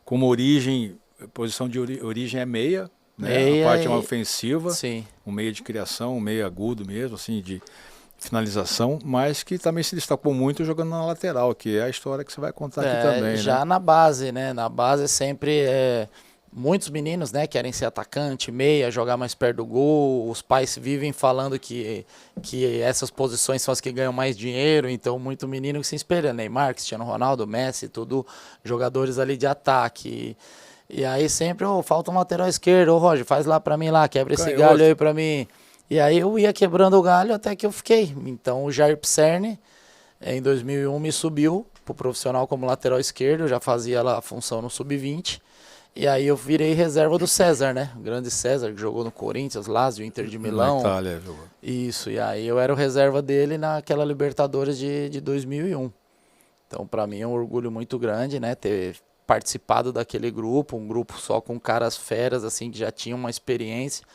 como origem, posição de origem é meia, né? Meia A parte e- mais ofensiva, Sim. um meia de criação, um meia agudo mesmo, assim, de finalização, mas que também se destacou muito jogando na lateral, que é a história que você vai contar aqui também, Já né? na base, né? Na base sempre muitos meninos, né, querem ser atacante, meia, jogar mais perto do gol. Os pais vivem falando que essas posições são as que ganham mais dinheiro, então muito menino que se espelha, Neymar, Cristiano Ronaldo, Messi, tudo jogadores ali de ataque. E aí sempre, falta um lateral esquerdo, Roger, faz lá pra mim lá, quebra esse galho Canhoto. aí pra mim. E aí eu ia quebrando o galho até que eu fiquei. Então o Jair Pisserni, em 2001, me subiu pro profissional como lateral esquerdo, eu já fazia lá a função no sub-20. E aí eu virei reserva do César, né? O grande César, que jogou no Corinthians, Lazio, Inter de Na Milão. Itália jogou. Isso, e aí eu era o reserva dele naquela Libertadores de 2001. Então, pra mim é um orgulho muito grande, né? Ter participado daquele grupo, um grupo só com caras feras, assim, que já tinham uma experiência.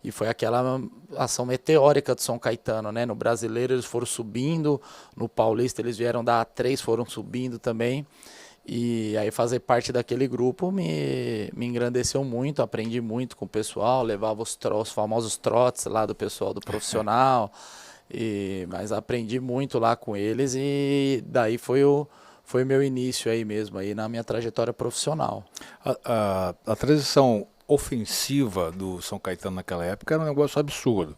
E foi aquela ação meteórica do São Caetano, né? No Brasileiro eles foram subindo, no Paulista eles vieram da A3, foram subindo também. E aí fazer parte daquele grupo me engrandeceu muito, aprendi muito com o pessoal, levava os famosos trotes lá do pessoal do profissional, mas aprendi muito lá com eles e daí foi meu início aí mesmo, aí na minha trajetória profissional. A transição ofensiva do São Caetano naquela época era um negócio absurdo.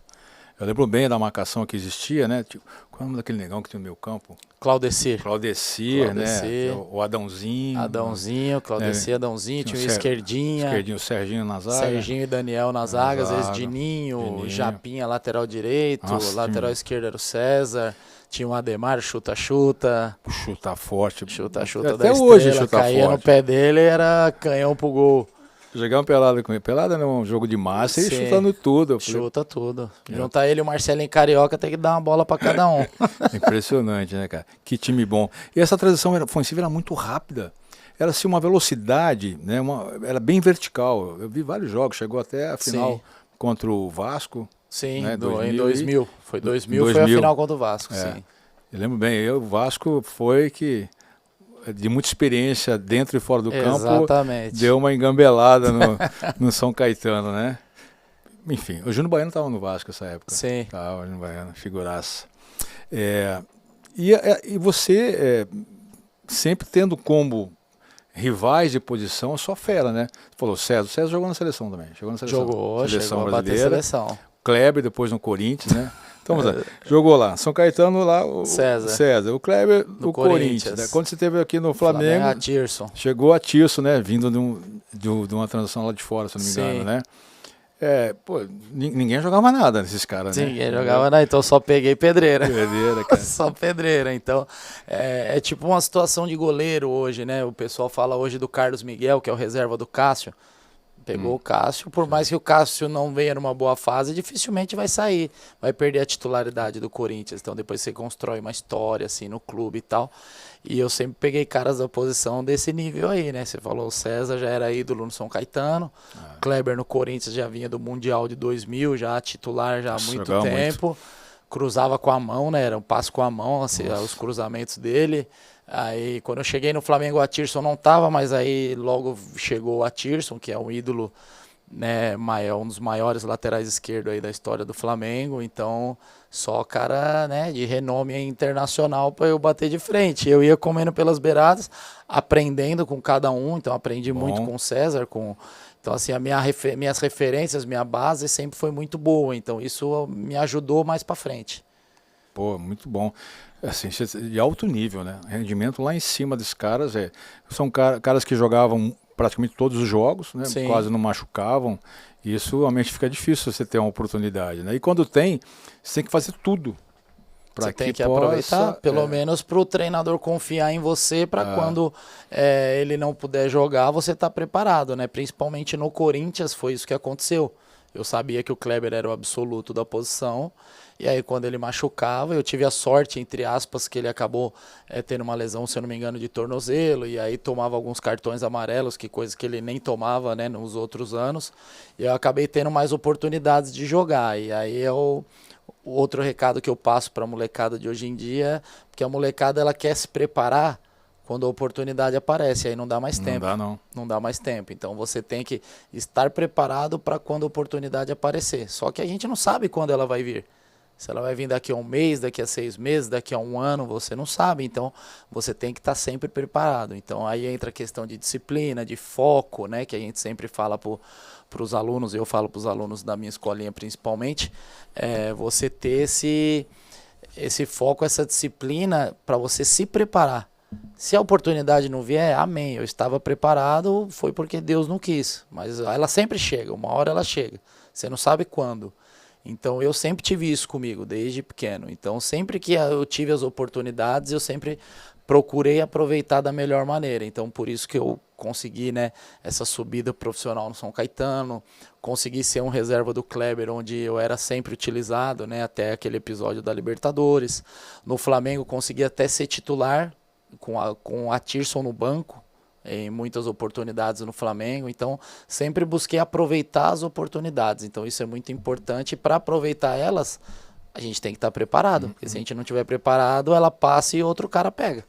Eu lembro bem da marcação que existia, né? Tipo, qual é o nome daquele negão que tem no meio campo? Claudecir. Claudecir, né? Claudecir. O Adãozinho. Adãozinho, Claudecir, Adãozinho, tinha o Esquerdinho, Esquerdinha, o Serginho na zaga. Serginho e Daniel na zaga, às vezes zaga. Dininho, Japinha, lateral direito, Nossa, lateral esquerdo era o César, tinha o Ademar, chuta-chuta. Chuta forte. Chuta-chuta Até da hoje Estrela, chuta caía forte. no pé dele, era canhão pro gol. Jogar uma pelada com ele. Pelada não, um jogo de massa e Sim. chutando tudo. Eu falei, Chuta tudo. Juntar ele e o Marcelinho Carioca, tem que dar uma bola pra cada um. impressionante, né, cara? Que time bom. E essa transição ofensiva era muito rápida. Era assim uma velocidade, né? Era bem vertical. Eu vi vários jogos, chegou até a final Sim. contra o Vasco. Sim, né? em 2000. Foi 2000, foi a 2000. final contra o Vasco, É. sim. Eu lembro bem, o Vasco foi que, de muita experiência dentro e fora do campo, Exatamente. deu uma engambelada no São Caetano, né? Enfim, o Júnior Baiano estava no Vasco nessa época. Sim. Tava, o Júnior Baiano, figuraça. E você sempre tendo como rivais de posição a sua fera, né? Você falou, o César jogou na seleção também. Chegou na seleção. Jogou, Seleção chegou a bater brasileira. seleção. Kleber depois no Corinthians, né? Então, vamos lá. Jogou lá. São Caetano lá, o César. O Kleber no Corinthians. Né? Quando você esteve aqui no Flamengo, a Tirson. chegou a Tirso, né? Vindo de uma transação lá de fora, se não me engano, né? Pô, ninguém jogava nada nesses caras, né? Ninguém jogava nada, então só peguei pedreira. Pedreira, cara. Só pedreira. Então, é tipo uma situação de goleiro hoje, né? O pessoal fala hoje do Carlos Miguel, que é o reserva do Cássio. Pegou o Cássio, por mais que o Cássio não venha numa boa fase, dificilmente vai sair, vai perder a titularidade do Corinthians. Então depois você constrói uma história assim no clube e tal. E eu sempre peguei caras da posição desse nível aí, né? Você falou, o César já era ídolo no São Caetano, Kleber no Corinthians já vinha do Mundial de 2000, já titular já há muito tempo. Cruzava com a mão, né? Era um passo com a mão, assim, os cruzamentos dele. Aí, quando eu cheguei no Flamengo, o Atirson não tava, mas aí logo chegou o Atirson, que é um ídolo, né, um dos maiores laterais esquerdos aí da história do Flamengo. Então, só cara, né, de renome internacional para eu bater de frente. Eu ia comendo pelas beiradas, aprendendo com cada um. Então, aprendi muito com o César, Então, assim, minhas referências, minha base sempre foi muito boa. Então, isso me ajudou mais para frente. Pô, muito bom. Assim, de alto nível, né? Rendimento lá em cima desses caras. São caras que jogavam praticamente todos os jogos, né? Sim. Quase não machucavam. E isso realmente fica difícil você ter uma oportunidade, né? E quando tem, você tem que fazer tudo. Você tem que aproveitar, pelo menos para o treinador confiar em você, para quando ele não puder jogar, você tá preparado, né? Principalmente no Corinthians foi isso que aconteceu. Eu sabia que o Kleber era o absoluto da posição, e aí quando ele machucava, eu tive a sorte, entre aspas, que ele acabou tendo uma lesão, se eu não me engano, de tornozelo, e aí tomava alguns cartões amarelos, que coisa que ele nem tomava, né, nos outros anos, e eu acabei tendo mais oportunidades de jogar, e aí o outro recado que eu passo para a molecada de hoje em dia, porque a molecada ela quer se preparar quando a oportunidade aparece, aí não dá mais tempo. Não dá, não. Não dá mais tempo. Então você tem que estar preparado para quando a oportunidade aparecer. Só que a gente não sabe quando ela vai vir. Se ela vai vir daqui a um mês, daqui a 6 meses, daqui a um ano, você não sabe. Então você tem que estar sempre preparado. Então aí entra a questão de disciplina, de foco, né? Que a gente sempre fala para os alunos, eu falo para os alunos da minha escolinha principalmente, você ter esse foco, essa disciplina para você se preparar. Se a oportunidade não vier, amém, eu estava preparado, foi porque Deus não quis, mas ela sempre chega, uma hora ela chega, você não sabe quando. Então eu sempre tive isso comigo, desde pequeno. Então sempre que eu tive as oportunidades, eu sempre procurei aproveitar da melhor maneira. Então por isso que eu consegui, né, essa subida profissional no São Caetano, consegui ser um reserva do Kleber, onde eu era sempre utilizado, né, até aquele episódio da Libertadores. No Flamengo consegui até ser titular, com a Tirson no banco, em muitas oportunidades no Flamengo. Então sempre busquei aproveitar as oportunidades. Então isso é muito importante. Para aproveitar elas, a gente tem que estar preparado, porque se a gente não estiver preparado, ela passa e outro cara pega.